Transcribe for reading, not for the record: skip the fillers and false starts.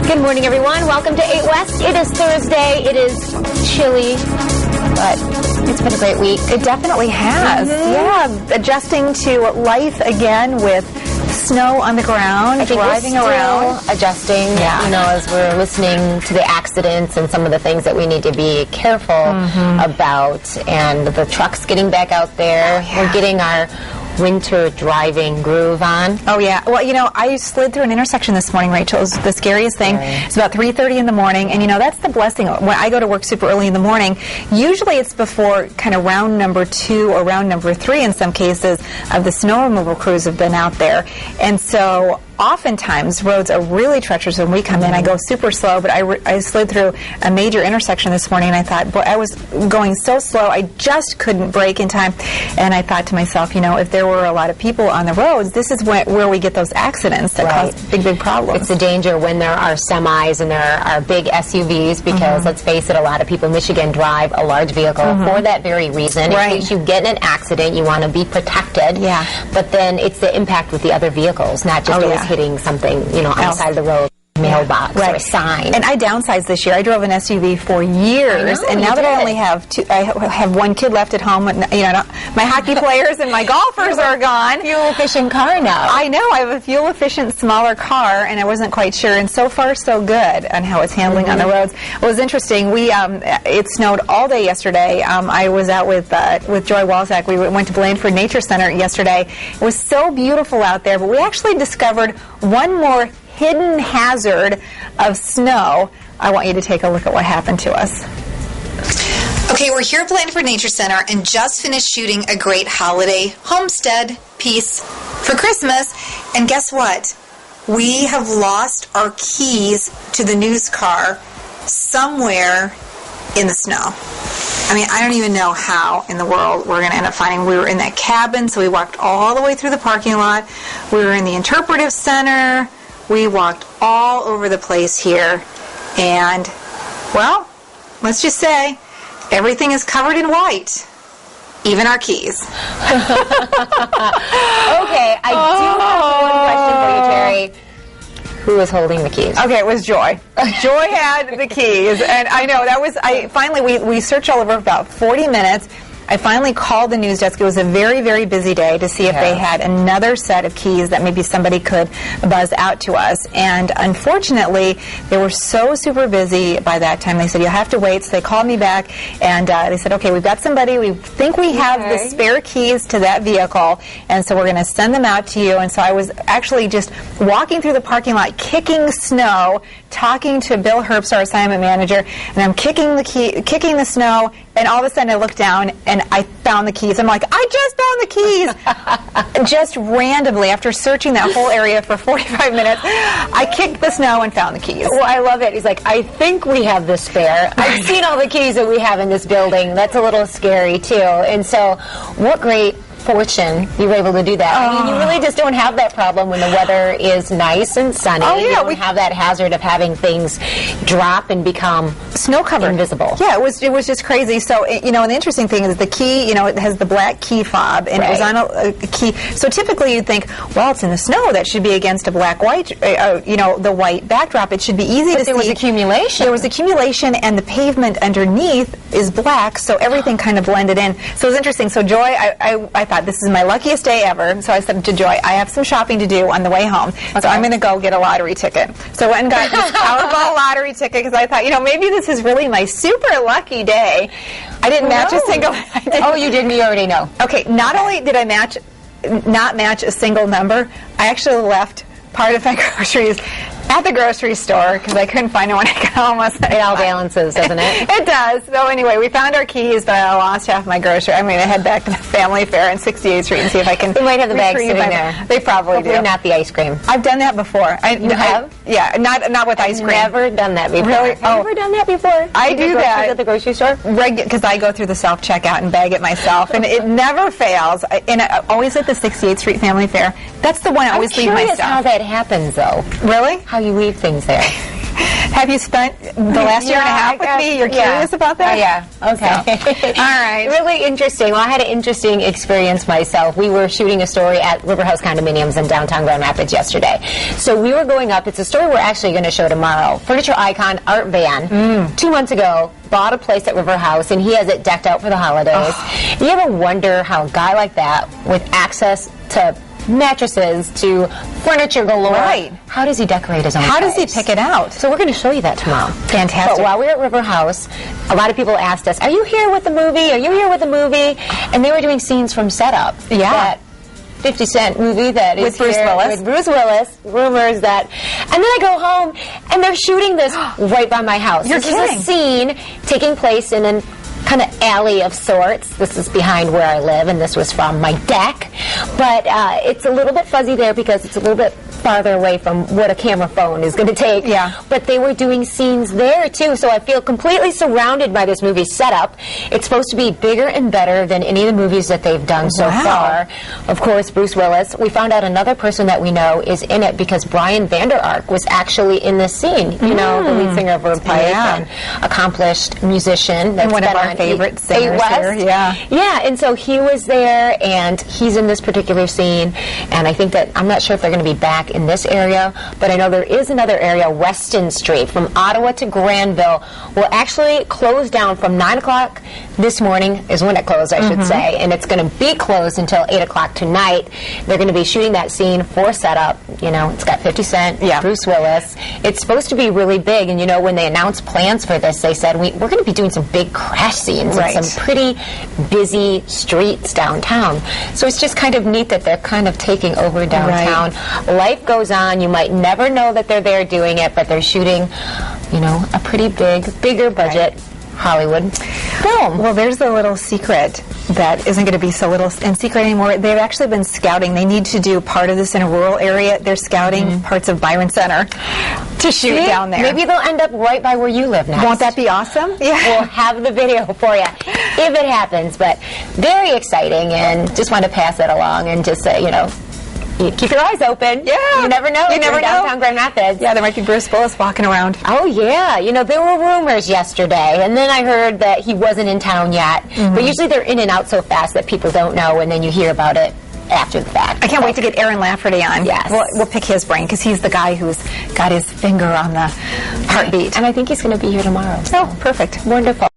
Good morning, everyone. Welcome to 8 West. It is Thursday. It is chilly, but it's been a great week. It definitely has. Yeah, adjusting to life again with snow on the ground, driving around. Adjusting, you know, as we're listening to the accidents and some of the things that we need to be careful about. And the trucks getting back out there. We're getting our winter driving groove on. Oh, yeah. Well, you know, I slid through an intersection this morning, Rachel. It was the scariest thing. It's about 3:30 in the morning, and, you know, that's the blessing. When I go to work super early in the morning, usually it's before kind of round number 2 or round number 3 in some cases of the snow removal crews have been out there. And so oftentimes roads are really treacherous when we come in. I go super slow, but I slid through a major intersection this morning, and I thought, boy, I was going so slow, I just couldn't brake in time. And I thought to myself, you know, if there were a lot of people on the roads, this is where we get those accidents that cause big problems. It's a danger when there are semis and there are big SUVs because, let's face it, a lot of people in Michigan drive a large vehicle for that very reason. In case you get in an accident, you want to be protected. Yeah. But then it's the impact with the other vehicles, not just always hitting something, you know, outside the road. Mailbox or a sign. And I downsized this year. I drove an SUV for years, and now that I only have I have one kid left at home. And, you know, my hockey players and my golfers are gone. Fuel efficient car now. I know. I have a fuel efficient, smaller car, and I wasn't quite sure. And so far, so good on how it's handling on the roads. It was interesting. We it snowed all day yesterday. I was out with Joy Walzak. We went to Blandford Nature Center yesterday. It was so beautiful out there, but we actually discovered one more hidden hazard of snow. I want you to take a look at what happened to us. Okay, we're here at Blandford Nature Center and just finished shooting a great holiday homestead piece for Christmas. And guess what? We have lost our keys to the news car somewhere in the snow. I mean, I don't even know how in the world we're going to end up finding. We were in that cabin, so we walked all the way through the parking lot. We were in the interpretive center. We walked all over the place here, and, well, let's just say everything is covered in white, even our keys. Okay, I do have one question for you, Terry. Who was holding the keys? Okay, it was Joy. Joy had the keys, and I know that was, finally, we searched all over for about 40 minutes. I finally called the news desk. It was a very, very busy day to see if they had another set of keys that maybe somebody could buzz out to us. And unfortunately, they were so super busy by that time. They said, you'll have to wait. So they called me back, and they said, okay, we've got somebody. We think we have the spare keys to that vehicle, and so we're going to send them out to you. And so I was actually just walking through the parking lot, kicking snow, talking to Bill Herbst, our assignment manager, and I'm kicking the snow, and all of a sudden I look down and I found the keys. I'm like, I just found the keys! Just randomly, after searching that whole area for 45 minutes, I kicked the snow and found the keys. Well, I love it. He's like, I think we have the spare. I've seen all the keys that we have in this building. That's a little scary, too. And so, what great fortune you were able to do that. I mean, you really just don't have that problem when the weather is nice and sunny. You don't have that hazard of having things drop and become snow covered, invisible. Yeah, it was just crazy. So, you know, and the interesting thing is the key, you know, it has the black key fob, and it was on a key. So typically you'd think, well, it's in the snow, that should be against a white, you know, the white backdrop. It should be easy to see. There was accumulation. There was accumulation, and the pavement underneath is black, so everything kind of blended in. So it was interesting. So Joy, I thought, this is my luckiest day ever. So I said to Joy, I have some shopping to do on the way home, so I'm going to go get a lottery ticket. So I went and got this Powerball lottery ticket because I thought, you know, maybe this is really my super lucky day. I didn't match a single. Oh, you didn't? You already know. Okay, not only did I not match a single number, I actually left part of my groceries at the grocery store because I couldn't find it when I got home. It all balances, doesn't it? It does. So anyway, we found our keys, but I lost half my grocery. I'm going to head back to the Family Fair on 68th Street and see if I can. They might have the bags sitting there. They probably do. Not the ice cream. I've done that before. You have? Yeah, not with ice cream. Never done that before. Really? Have you ever done that before? I do that at the grocery store because I go through the self checkout and bag it myself, and it never fails. And I always at the 68th Street Family Fair. That's the one I always leave my stuff. I'm curious how that happens, though. Really? How you leave things there. Have you spent the last year and a half with me? You're curious about that? Yeah. Okay. All right. Really interesting. Well, I had an interesting experience myself. We were shooting a story at River House Condominiums in downtown Grand Rapids yesterday. So we were going up. It's a story we're actually going to show tomorrow. Furniture icon Art Van, 2 months ago, bought a place at River House, and he has it decked out for the holidays. You ever wonder how a guy like that, with access to mattresses to furniture galore, how does he decorate his own How place? does he pick it out? So we're going to show you that tomorrow. Fantastic. But while we were at River House, a lot of people asked us, are you here with the movie? Are you here with the movie? And they were doing scenes from Setup. Yeah. That 50 Cent movie that With is Bruce here Willis. with Bruce Willis. Rumors that, and then I go home and they're shooting this right by my house. You're this kidding. is a scene taking place in an kind of alley of sorts. This is behind where I live, and this was from my deck. But it's a little bit fuzzy there because it's a little bit farther away from what a camera phone is going to take. Yeah. But they were doing scenes there too, so I feel completely surrounded by this movie setup. It's supposed to be bigger and better than any of the movies that they've done so far. Of course, Bruce Willis. We found out another person that we know is in it because Brian Vander Ark was actually in this scene. You know, the lead singer of Verve Pipe and accomplished musician. That's And one of been our on favorite singers here. Yeah, and so he was there, and he's in this particular scene, and I think that, I'm not sure if they're going to be back in this area, but I know there is another area, Weston Street, from Ottawa to Granville, will actually close down from 9 o'clock this morning, is when it closed, I should say, and it's going to be closed until 8 o'clock tonight. They're going to be shooting that scene for Setup. You know, it's got 50 Cent, Bruce Willis. It's supposed to be really big, and you know, when they announced plans for this, they said, we're going to be doing some big crash scenes and some pretty busy streets downtown. So it's just kind of neat that they're kind of taking over downtown. Life goes on. You might never know that they're there doing it, but they're shooting, you know, a pretty bigger budget Hollywood film. Well, there's a little secret that isn't going to be so little and secret anymore. They've actually been scouting. They need to do part of this in a rural area. They're scouting parts of Byron Center to shoot down there. Maybe they'll end up right by where you live next. Won't that be awesome? Yeah. We'll have the video for you if it happens. But very exciting, and just want to pass it along and just say, you know, keep your eyes open. Yeah. You never know. You never know. Downtown Grand Rapids. Yeah, there might be Bruce Willis walking around. Oh, yeah. You know, there were rumors yesterday, and then I heard that he wasn't in town yet. But usually they're in and out so fast that people don't know, and then you hear about it after the fact. I can't wait to get Aaron Lafferty on. Yes. We'll pick his brain because he's the guy who's got his finger on the heartbeat. And I think he's going to be here tomorrow. Oh, perfect. Wonderful.